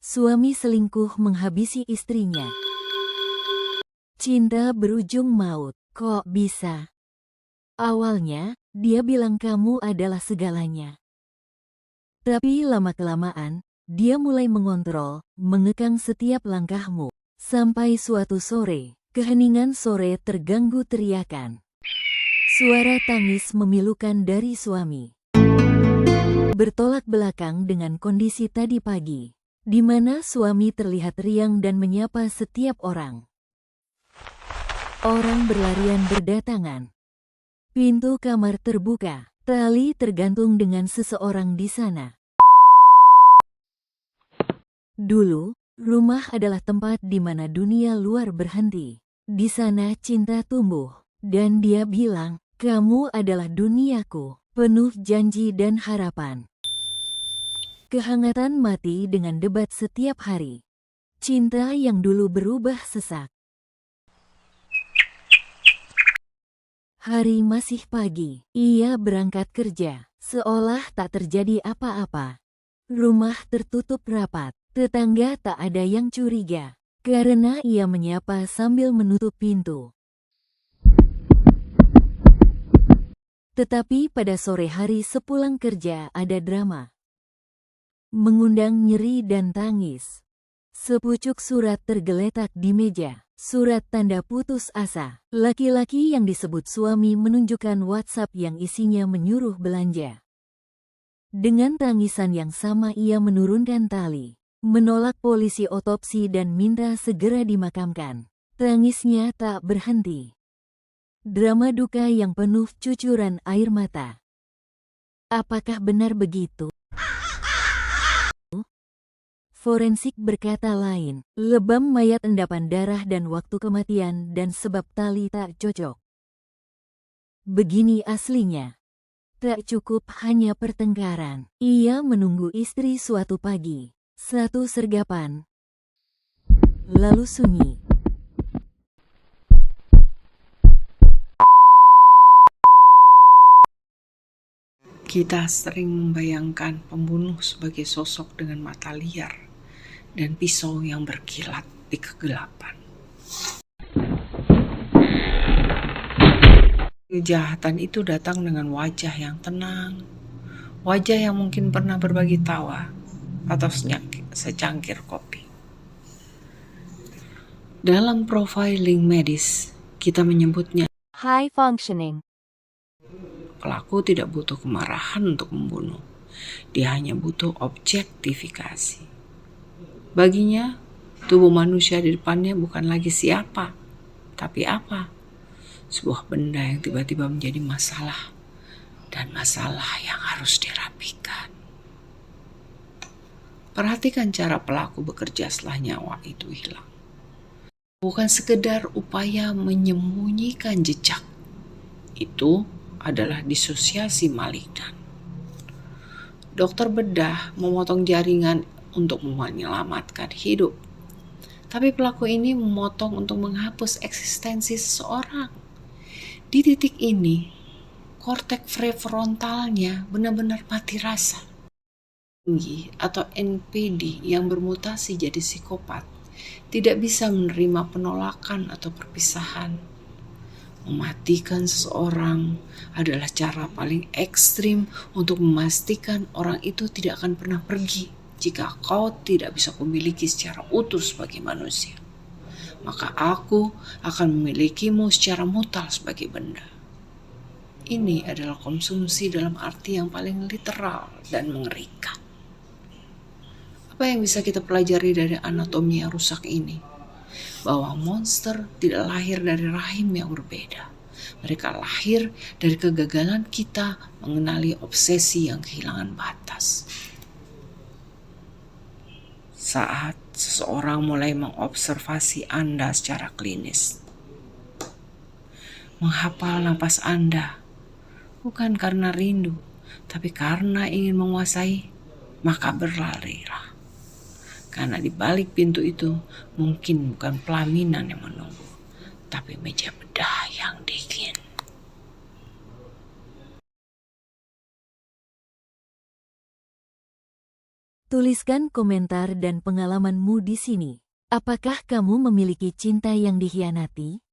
Suami selingkuh menghabisi istrinya. Cinta berujung maut, kok bisa? Awalnya, dia bilang kamu adalah segalanya. Tapi lama-kelamaan, dia mulai mengontrol, mengekang setiap langkahmu. Sampai suatu sore, keheningan sore terganggu teriakan. Suara tangis memilukan dari suami. Bertolak belakang dengan kondisi tadi pagi, di mana suami terlihat riang dan menyapa setiap orang. Orang berlarian berdatangan. Pintu kamar terbuka, tali tergantung dengan seseorang di sana. Dulu, rumah adalah tempat di mana dunia luar berhenti. Di sana cinta tumbuh, dan dia bilang, kamu adalah duniaku, penuh janji dan harapan. Kehangatan mati dengan debat setiap hari. Cinta yang dulu berubah sesak. Hari masih pagi, ia berangkat kerja, seolah tak terjadi apa-apa. Rumah tertutup rapat, tetangga tak ada yang curiga, karena ia menyapa sambil menutup pintu. Tetapi pada sore hari sepulang kerja ada drama. Mengundang nyeri dan tangis. Sepucuk surat tergeletak di meja. Surat tanda putus asa. Laki-laki yang disebut suami menunjukkan WhatsApp yang isinya menyuruh belanja. Dengan tangisan yang sama ia menurunkan tali, menolak polisi otopsi dan minta segera dimakamkan. Tangisnya tak berhenti. Drama duka yang penuh cucuran air mata. Apakah benar begitu? Forensik berkata lain, lebam mayat, endapan darah dan waktu kematian dan sebab tali tak cocok. Begini aslinya. Tak cukup hanya pertengkaran. Ia menunggu istri suatu pagi. Satu sergapan. Lalu sunyi. Kita sering membayangkan pembunuh sebagai sosok dengan mata liar dan pisau yang berkilat di kegelapan. Kejahatan itu datang dengan wajah yang tenang, wajah yang mungkin pernah berbagi tawa atau secangkir kopi. Dalam profiling medis, kita menyebutnya High functioning. pelaku tidak butuh kemarahan untuk membunuh. Dia hanya butuh objektifikasi. Baginya, tubuh manusia di depannya bukan lagi siapa, tapi apa? Sebuah benda yang tiba-tiba menjadi masalah, dan masalah yang harus dirapikan. Perhatikan cara pelaku bekerja setelah nyawa itu hilang. Bukan sekedar upaya menyembunyikan jejak. Itu adalah disosiasi malignan. Dokter bedah memotong jaringan untuk menyelamatkan hidup. Tapi pelaku ini memotong untuk menghapus eksistensi seseorang. Di titik ini, korteks prefrontalnya benar-benar mati rasa. Tinggi atau NPD yang bermutasi jadi psikopat tidak bisa menerima penolakan atau perpisahan. Mematikan seseorang adalah cara paling ekstrim untuk memastikan orang itu tidak akan pernah pergi. Jika kau tidak bisa kumiliki secara utuh sebagai manusia, maka aku akan memilikimu secara mutal sebagai benda. Ini adalah konsumsi dalam arti yang paling literal dan mengerikan. Apa yang bisa kita pelajari dari anatomi yang rusak ini? Bahwa monster tidak lahir dari rahim yang berbeda. Mereka lahir dari kegagalan kita mengenali obsesi yang kehilangan batas. Saat seseorang mulai mengobservasi Anda secara klinis, menghafal napas Anda, bukan karena rindu, tapi karena ingin menguasai, maka berlarilah. Karena di balik pintu itu mungkin bukan pelaminan yang menunggu, tapi meja bedah yang dingin. Tuliskan komentar dan pengalamanmu di sini. Apakah kamu memiliki cinta yang dikhianati?